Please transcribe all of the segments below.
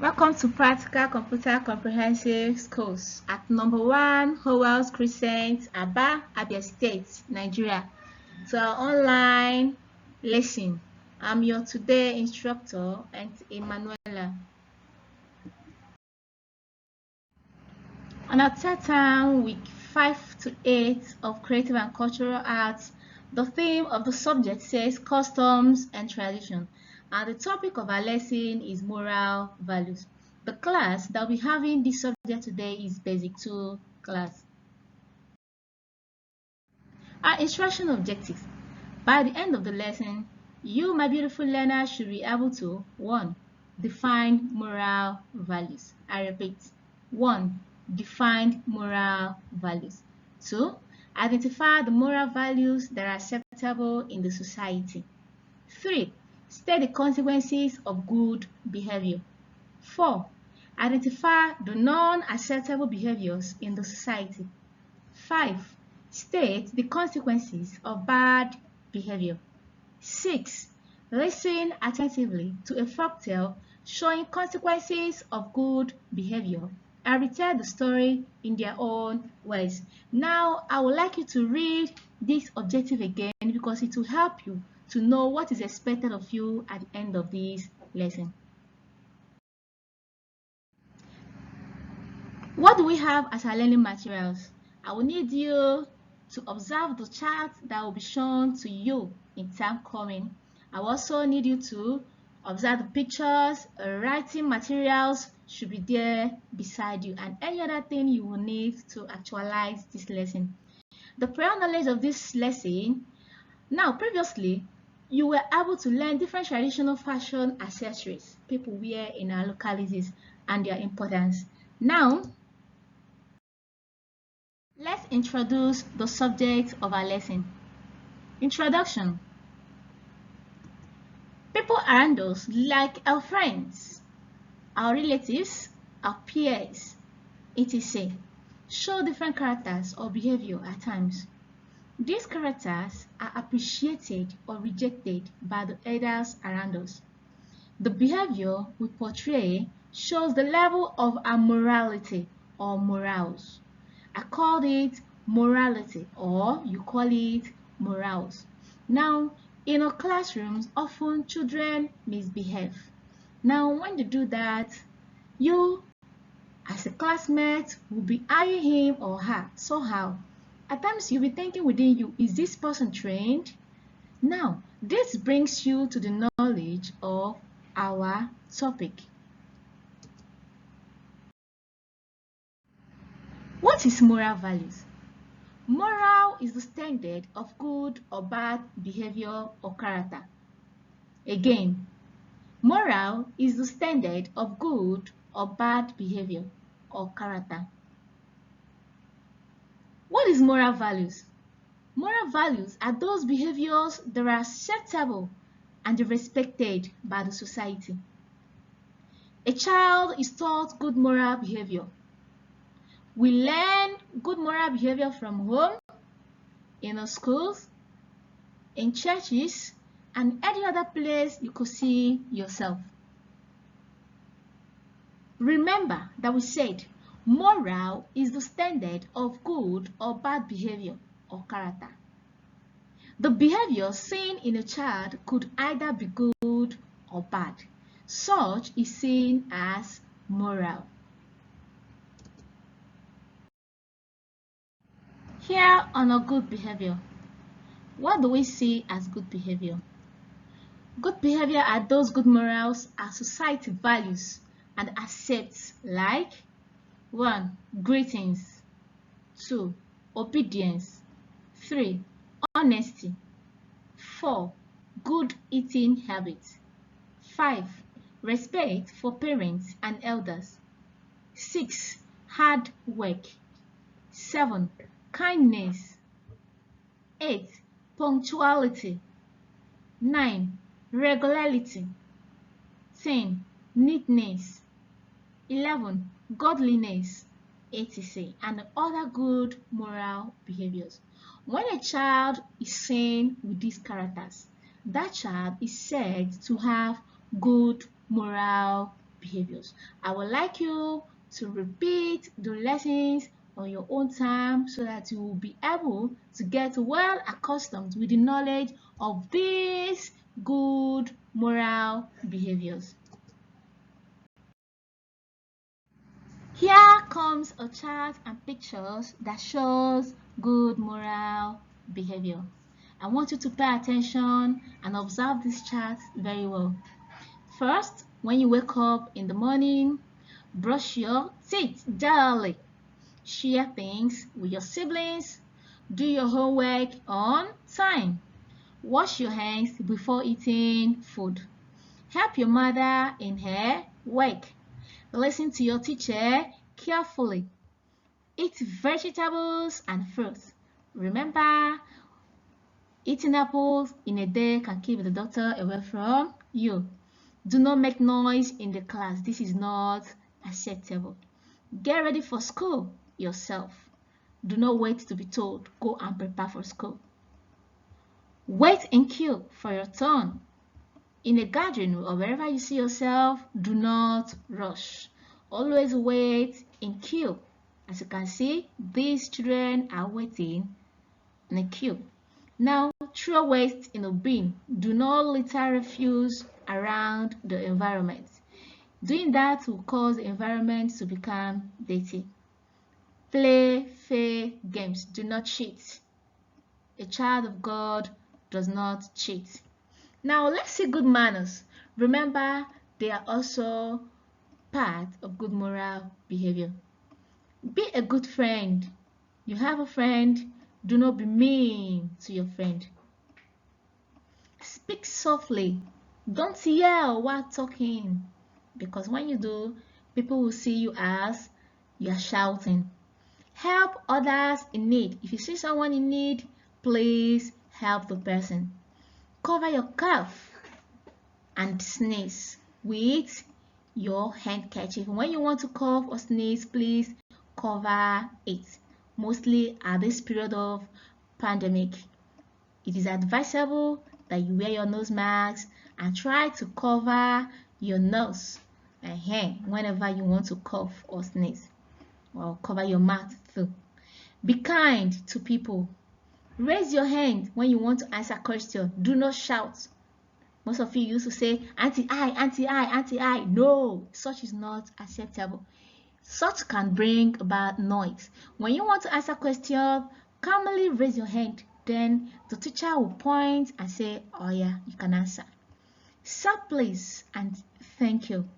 Welcome to Practical Computer Comprehensive course at number 1 Howells Crescent, Aba, Abia State, Nigeria. To our online lesson. I'm your today instructor, and Emanuela. On our third term, week 5 to 8 of Creative and Cultural Arts, the theme of the subject says customs and tradition, and the topic of our lesson is moral values. The class that we're having this subject today is Basic 2 class. Our instruction objectives. By the end of the lesson, you, my beautiful learner, should be able to 1. Define moral values. I repeat, 1. Define moral values. 2. Identify the moral values that are acceptable in the society. 3. State the consequences of good behavior. 4. Identify the non-acceptable behaviors in the society. 5. State the consequences of bad behavior. 6. Listen attentively to a folktale showing consequences of good behavior and retell the story in their own words. Now, I would like you to read this objective again because it will help you to know what is expected of you at the end of this lesson. What do we have as our learning materials? I will need you to observe the chart that will be shown to you in term coming. I will also need you to observe the pictures, writing materials should be there beside you, and any other thing you will need to actualize this lesson. The prior knowledge of this lesson. Now, previously, you were able to learn different traditional fashion accessories people wear in our localities and their importance. Now, let's introduce the subject of our lesson. Introduction. People around us, like our friends, our relatives, our peers, etc., show different characters or behavior at times. These characters are appreciated or rejected by the others around us. The behavior we portray shows the level of our morality or morals. I called it morality, or you call it morals. Now, in our classrooms, often children misbehave. Now, when they do that, you, as a classmate, will be eyeing him or her somehow. At times, you'll be thinking within you, is this person trained? Now, this brings you to the knowledge of our topic. What is moral values? Moral is the standard of good or bad behavior or character. Again, moral is the standard of good or bad behavior or character. What is moral values? Moral values are those behaviors that are acceptable and respected by the society. A child is taught good moral behavior. We learn good moral behavior from home, in our schools, in churches, and any other place you could see yourself. Remember that we said moral is the standard of good or bad behavior or character. The behavior seen in a child could either be good or bad. Such is seen as moral. Here on a good behavior, what do we see as good behavior? Good behavior are those good morals our society values and accepts, like 1. Greetings, 2. Obedience, 3. Honesty, 4. Good eating habits, 5. Respect for parents and elders, 6. Hard work, 7. Kindness, 8. Punctuality, 9. Regularity, 10. Neatness, 11. Godliness, etc., and other good moral behaviors. When a child is seen with these characters, that child is said to have good moral behaviors. I would like you to repeat the lessons on your own time so that you will be able to get well accustomed with the knowledge of these good moral behaviors. Here comes a chart and pictures that shows good moral behavior. I want you to pay attention and observe this chart very well. First, when you wake up in the morning, brush your teeth daily. Share things with your siblings. Do your homework on time. Wash your hands before eating food. Help your mother in her work. Listen to your teacher carefully. Eat vegetables and fruits. Remember, eating apples in a day can keep the doctor away from you. Do not make noise in the class. This is not acceptable. Get ready for school yourself. Do not wait to be told. Go and prepare for school. Wait in queue for your turn. In a gathering or wherever you see yourself, do not rush. Always wait in queue. As you can see, these children are waiting in a queue. Now, throw waste in a bin. Do not litter refuse around the environment. Doing that will cause the environment to become dirty. Play fair games. Do not cheat. A child of God does not cheat. Now, let's see good manners. Remember, they are also part of good moral behavior. Be a good friend. You have a friend, do not be mean to your friend. Speak softly. Don't yell while talking, because when you do, people will see you as you are shouting. Help others in need. If you see someone in need, please help the person. Cover your cough and sneeze with your handkerchief. When you want to cough or sneeze, please cover it. Mostly at this period of pandemic, it is advisable that you wear your nose mask and try to cover your nose whenever you want to cough or sneeze, or cover your mouth too. Be kind to people. Raise your hand when you want to answer a question. Do not shout. Most of you used to say, "Auntie I, Auntie I, Auntie I." No, such is not acceptable. Such can bring about noise. When you want to answer a question, calmly raise your hand. Then the teacher will point and say, "Oh yeah, you can answer." Say please and thank you.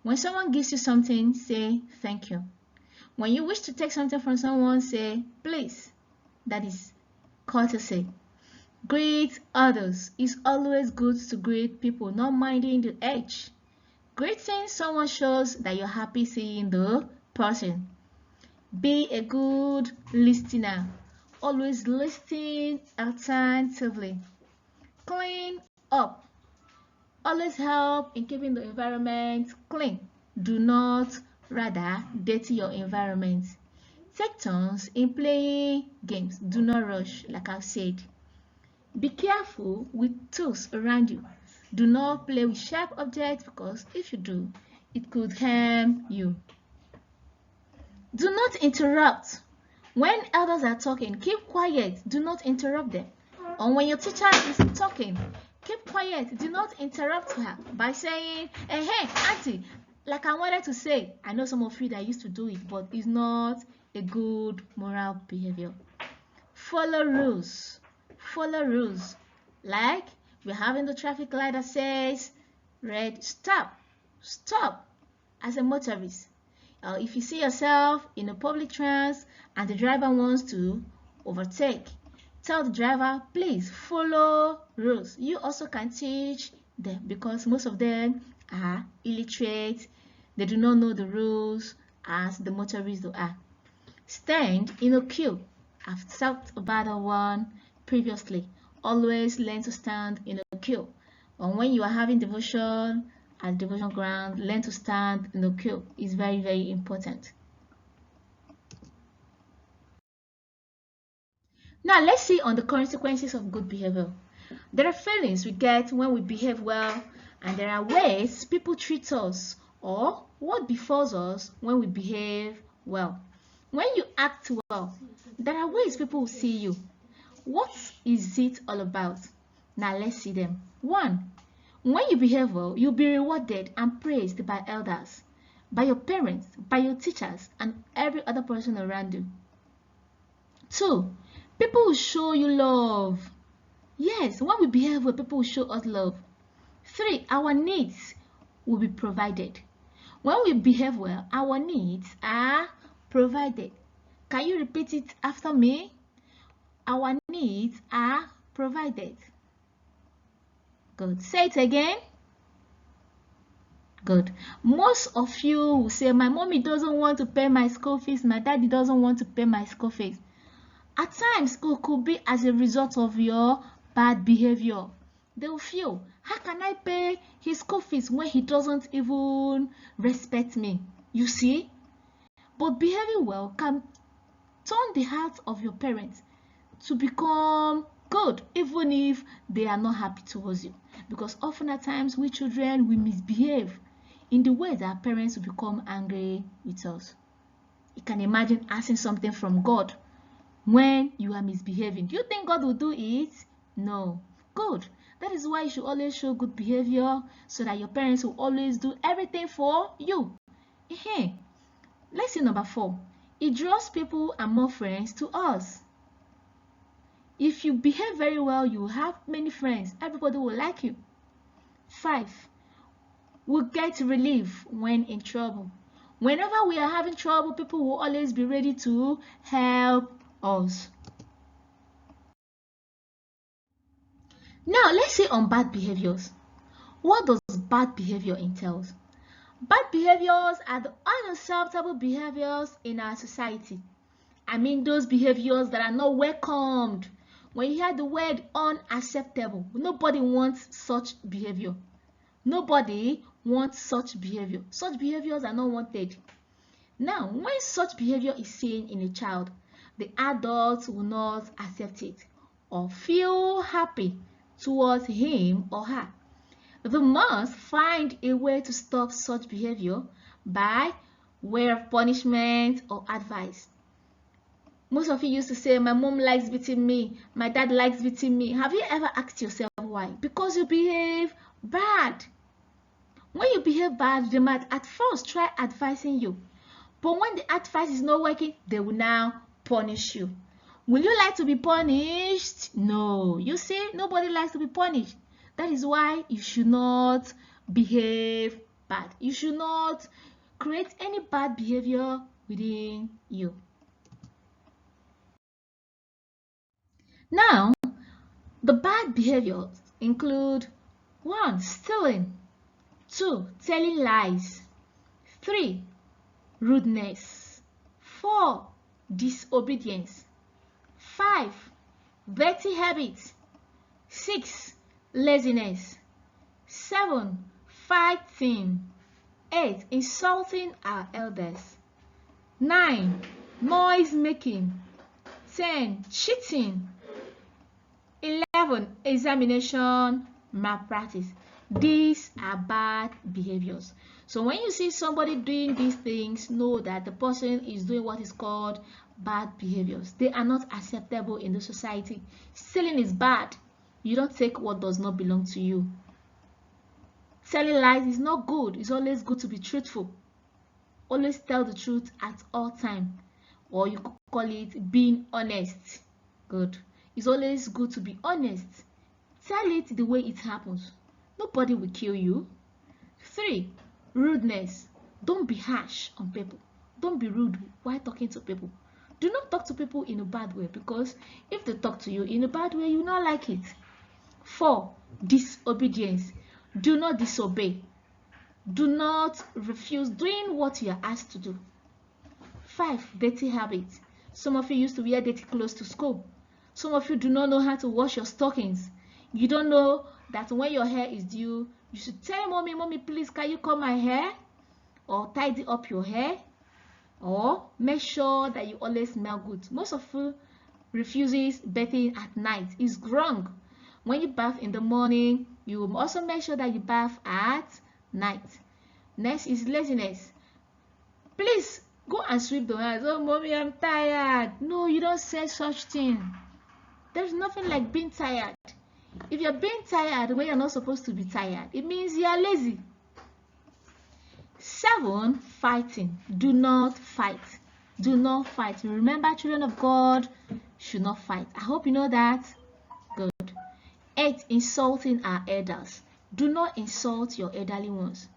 When someone gives you something, say thank you. When you wish to take something from someone, say please. That is courtesy. Greet others. It's always good to greet people, not minding the age. Greeting someone shows that you're happy seeing the person. Be a good listener. Always listen attentively. Clean up. Always help in keeping the environment clean. Do not rather dirty your environment. Take turns in playing games. Do not rush, like I've said. Be careful with tools around you. Do not play with sharp objects, because if you do, it could harm you. Do not interrupt. When elders are talking, keep quiet. Do not interrupt them. Or when your teacher is talking, keep quiet. Do not interrupt her by saying, hey, auntie, like I wanted to say. I know some of you that used to do it, but it's not a good moral behavior. Follow rules. Follow rules. Like we're having the traffic light that says red, stop. Stop as a motorist. If you see yourself in a public trans and the driver wants to overtake, tell the driver, please follow rules. You also can teach them, because most of them are illiterate. They do not know the rules as the motorists are. Stand in a queue. I've talked about that one previously. Always learn to stand in a queue. Or when you are having devotion at devotion ground, learn to stand in a queue. It's very, very important. Now let's see on the consequences of good behavior. There are feelings we get when we behave well, and there are ways people treat us Or what befalls us when we behave well? When you act well, there are ways people will see you. What is it all about? Now let's see them. 1. When you behave well, you'll be rewarded and praised by elders, by your parents, by your teachers, and every other person around you. 2. People will show you love. Yes, when we behave well, people will show us love. 3. Our needs will be provided. When we behave well, our needs are provided. Can you repeat it after me? Our needs are provided. Good. Say it again. Good. Most of you will say, my mommy doesn't want to pay my school fees, my daddy doesn't want to pay my school fees. At times, it could be as a result of your bad behavior. They will feel, how can I pay his school fees when he doesn't even respect me? You see? But behaving well can turn the heart of your parents to become good, even if they are not happy towards you. Because often at times, we children, we misbehave in the way that our parents will become angry with us. You can imagine asking something from God when you are misbehaving. Do you think God will do it? No. Good. That is why you should always show good behavior so that your parents will always do everything for you. Lesson number 4. It draws people and more friends to us. If you behave very well, you will have many friends. Everybody will like you. 5. We'll get relief when in trouble. Whenever we are having trouble, people will always be ready to help us. Now, let's say on bad behaviors. What does bad behavior entails? Bad behaviors are the unacceptable behaviors in our society. I mean those behaviors that are not welcomed. When you hear the word unacceptable, nobody wants such behavior. Nobody wants such behavior. Such behaviors are not wanted. Now, when such behavior is seen in a child, the adults will not accept it or feel happy towards him or her. They must find a way to stop such behavior by way of punishment or advice. Most of you used to say, my mom likes beating me, my dad likes beating me. Have you ever asked yourself why? Because you behave bad. When you behave bad, they might at first try advising you. But when the advice is not working, they will now punish you. Will you like to be punished? No. You see, nobody likes to be punished. That is why you should not behave bad. You should not create any bad behavior within you. Now, the bad behaviors include 1. Stealing. 2. Telling lies. 3. Rudeness. 4. Disobedience. 5. Dirty habits. 6. Laziness. 7. Fighting. 8. Insulting our elders. 9. Noise making. 10. Cheating. 11. Examination malpractice. These are bad behaviors. So when you see somebody doing these things, know that the person is doing what is called bad behaviors. They are not acceptable in the society. Stealing is bad. You don't take what does not belong to you. Telling lies is not good. It's always good to be truthful. Always tell the truth at all times. Or you could call it being honest. Good. It's always good to be honest. Tell it the way it happens. Nobody will kill you. 3. Rudeness. Don't be harsh on people. Don't be rude while talking to people. Do not talk to people in a bad way, because if they talk to you in a bad way, you will not like it. 4. Disobedience. Do not disobey. Do not refuse doing what you are asked to do. 5. Dirty habits. Some of you used to wear dirty clothes to school. Some of you do not know how to wash your stockings. You don't know that when your hair is due, you should tell mommy, mommy, please, can you comb my hair? Or tidy up your hair? Or make sure that you always smell good. Most of you refuses bathing at night. It's wrong. When you bath in the morning, you will also make sure that you bath at night. Next is laziness. Please go and sweep the house. Oh, mommy, I'm tired. No, you don't say such thing. There's nothing like being tired. If you're being tired when you're not supposed to be tired, it means you're lazy. 7, fighting. Do not fight. Do not fight. Remember, children of God should not fight. I hope you know that. Good. 8, insulting our elders. Do not insult your elderly ones.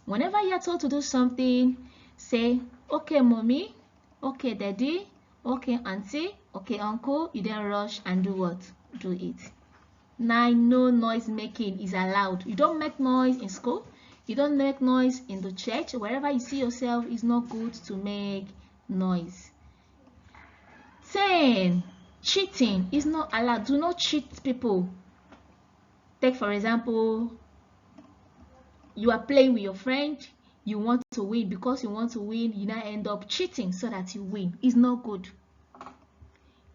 Whenever you're told to do something, say, okay, mommy, okay, daddy, okay, auntie, okay, uncle. You then rush and do what? Do it. 9, no noise making is allowed. You don't make noise in school. You don't make noise in the church. Wherever you see yourself, it's not good to make noise. 10, cheating is not allowed. Do not cheat people. Take for example, you are playing with your friend. You want to win. Because you want to win, you now end up cheating so that you win. It's not good.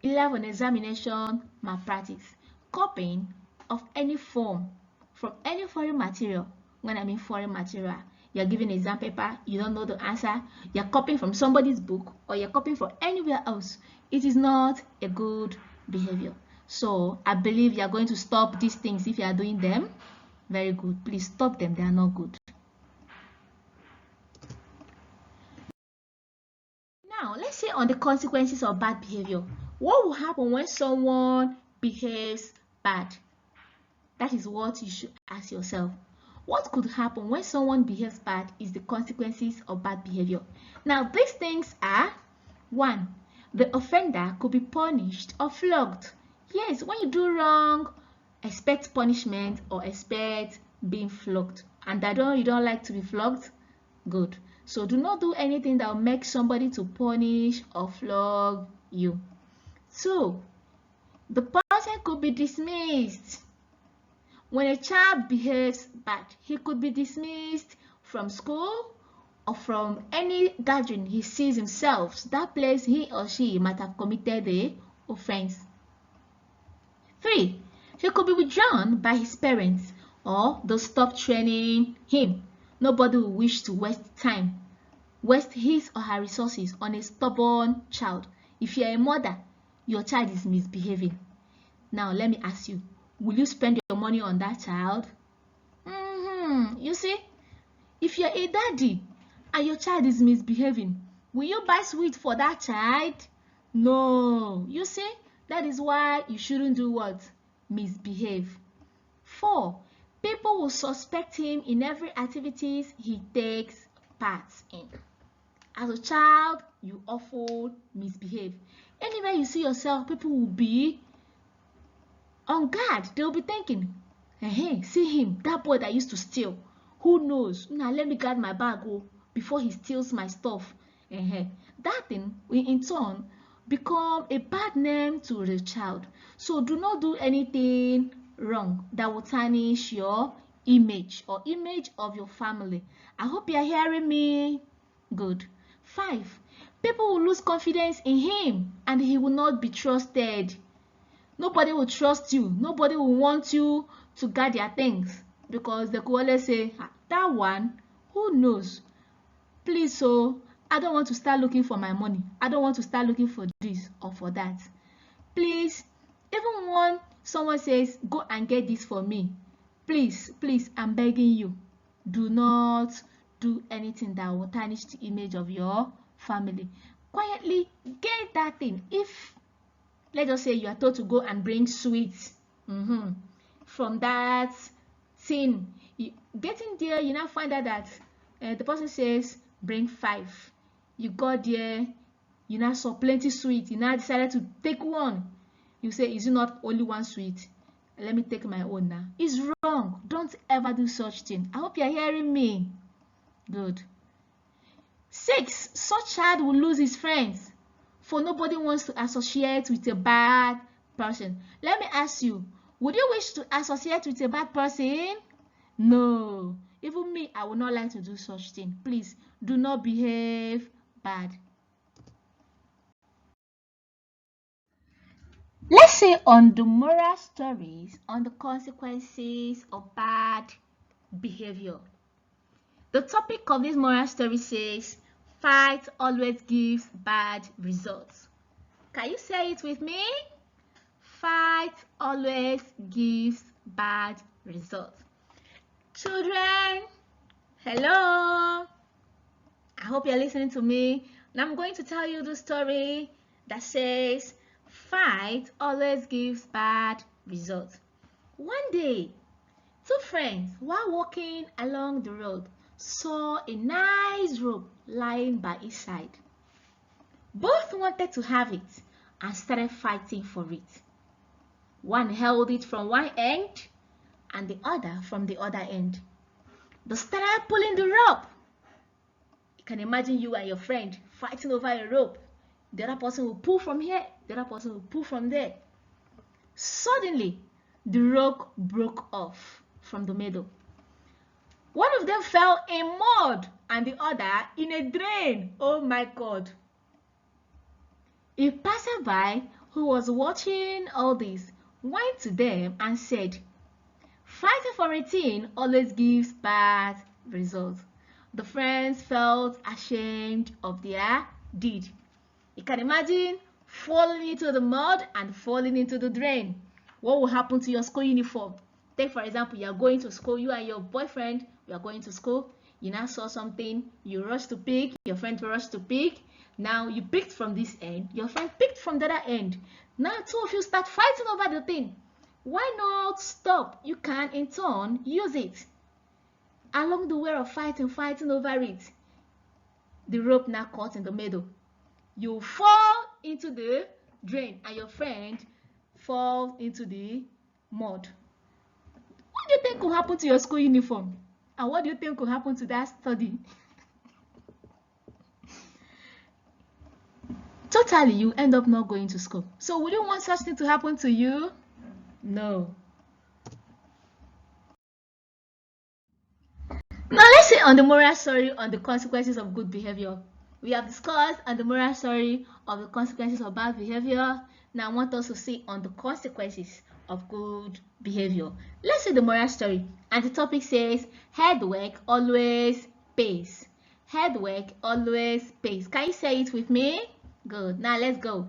11, examination malpractice. Copying of any form from any foreign material. When I mean foreign material, you're giving an exam paper, you don't know the answer, you're copying from somebody's book or you're copying from anywhere else. It is not a good behavior. So I believe you're going to stop these things if you are doing them. Very good. Please stop them. They are not good. Now, let's say on the consequences of bad behavior. What will happen when someone behaves bad? That is what you should ask yourself. What could happen when someone behaves bad is the consequences of bad behavior. Now, these things are: 1, the offender could be punished or flogged. Yes, when you do wrong, expect punishment or expect being flogged. And you don't like to be flogged? Good. So do not do anything that will make somebody to punish or flog you. 2, the person could be dismissed. When a child behaves bad, he could be dismissed from school or from any gathering he sees himself. That place he or she might have committed the offense. 3, he could be withdrawn by his parents or they'll stop training him. Nobody will wish to waste his or her resources on a stubborn child. If you're a mother, your child is misbehaving. Now, let me ask you, will you spend your money on that child? You see, if you're a daddy and your child is misbehaving, will you buy sweet for that child? No. You see, that is why you shouldn't do what? Misbehave. 4, people will suspect him in every activities he takes part in. As a child, you often misbehave. Anywhere you see yourself, people will be on guard. They'll be thinking, hey, see him, that boy that used to steal. Who knows? Now let me guard my bag before he steals my stuff. That thing will in turn become a bad name to the child. So do not do anything wrong that will tarnish your image or image of your family. I hope you are hearing me. Good. 5, people will lose confidence in him and he will not be trusted. Nobody will trust you. Nobody will want you to guard their things because they could always say, that one, who knows? Please, I don't want to start looking for my money. I don't want to start looking for this or for that. Please, even when someone says, go and get this for me, please, I'm begging you, do not do anything that will tarnish the image of your family. Quietly get that thing. If, let's just say, you are told to go and bring sweets from that thing, getting there, you now find out that the person says, bring 5. You got there, you now saw plenty sweet, you now decided to take one. You say, is it not only one sweet? Let me take my own now. It's wrong. Don't ever do such thing. I hope you're hearing me. Good. 6, such child will lose his friends, for nobody wants to associate with a bad person. Let me ask you, would you wish to associate with a bad person? No. Even me, I would not like to do such thing. Please, do not behave bad. Let's say on the moral stories on the consequences of bad behavior. The topic of this moral story says, fight always gives bad results. Can you say it with me? Fight always gives bad results. Children, hello. I hope you're listening to me. Now I'm going to tell you the story that says, fight always gives bad results. One day, two friends, while walking along the road, saw a nice rope lying by each side. Both wanted to have it and started fighting for it. One held it from one end and the other from the other end. They started pulling the rope. You can imagine you and your friend fighting over a rope. The other person will pull from here, the other person will pull from there. Suddenly, the rope broke off from the middle. One of them fell in mud and the other in a drain. Oh my God. A passerby who was watching all this went to them and said, fighting for a thing always gives bad results. The friends felt ashamed of their deed. You can imagine falling into the mud and falling into the drain. What will happen to your school uniform? Take for example, you are going to school, you and your boyfriend, you are going to school. You now saw something, you rush to pick, your friend rushed to pick. Now you picked from this end, your friend picked from the other end. Now two of you start fighting over the thing. Why not stop? You can in turn use it. Along the way of fighting over it, the rope now caught in the middle. You fall into the drain and your friend falls into the mud. What do you think will happen to your school uniform? And what do you think will happen to that study? Totally, you end up not going to school. So would you want such thing to happen to you? No. Now let's say on the moral story on the consequences of good behavior. We have discussed on the moral story of the consequences of bad behavior. Now I want us to see on the consequences of good behavior. Let's see the moral story. And the topic says, hard work always pays. Hard work always pays. Can you say it with me? Good. Now let's go.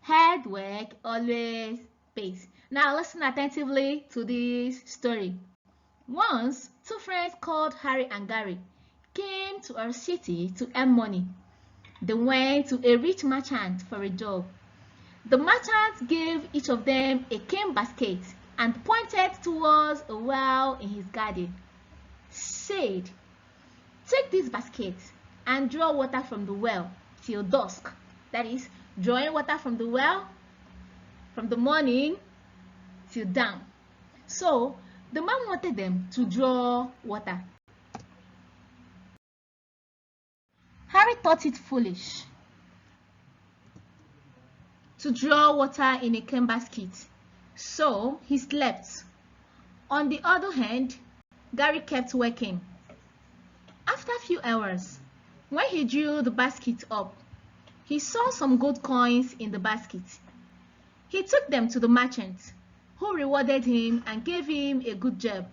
Hard work always pays. Now listen attentively to this story. Once, two friends called Harry and Gary came to our city to earn money. They went to a rich merchant for a job. The merchant gave each of them a cane basket and pointed towards a well in his garden. Said, take this basket and draw water from the well till dusk. That is, drawing water from the well from the morning till dawn. So, the man wanted them to draw water. Harry thought it foolish to draw water in a cane basket, so he slept. On the other hand, Gary kept working. After a few hours, when he drew the basket up, he saw some gold coins in the basket. He took them to the merchant, who rewarded him and gave him a good job.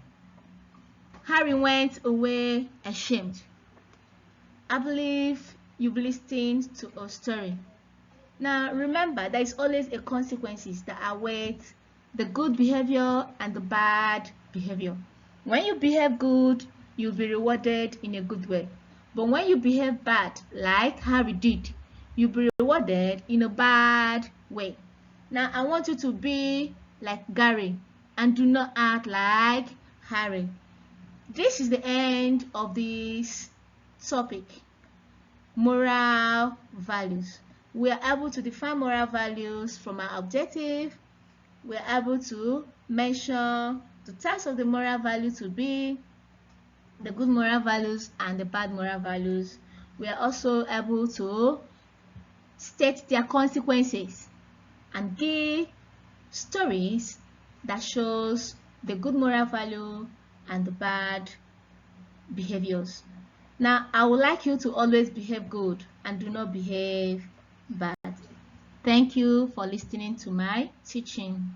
Harry went away ashamed. I believe you've listened to a story. Now remember, there is always a consequences that await the good behavior and the bad behavior. When you behave good, you'll be rewarded in a good way. But when you behave bad, like Harry did, you'll be rewarded in a bad way. Now I want you to be like Gary and do not act like Harry. This is the end of this topic. Moral values. We are able to define moral values from our objective. We are able to mention the types of the moral value to be the good moral values and the bad moral values. We are also able to state their consequences and give stories that shows the good moral value and the bad behaviors. Now, I would like you to always behave good and do not behave bad. Thank you for listening to my teaching.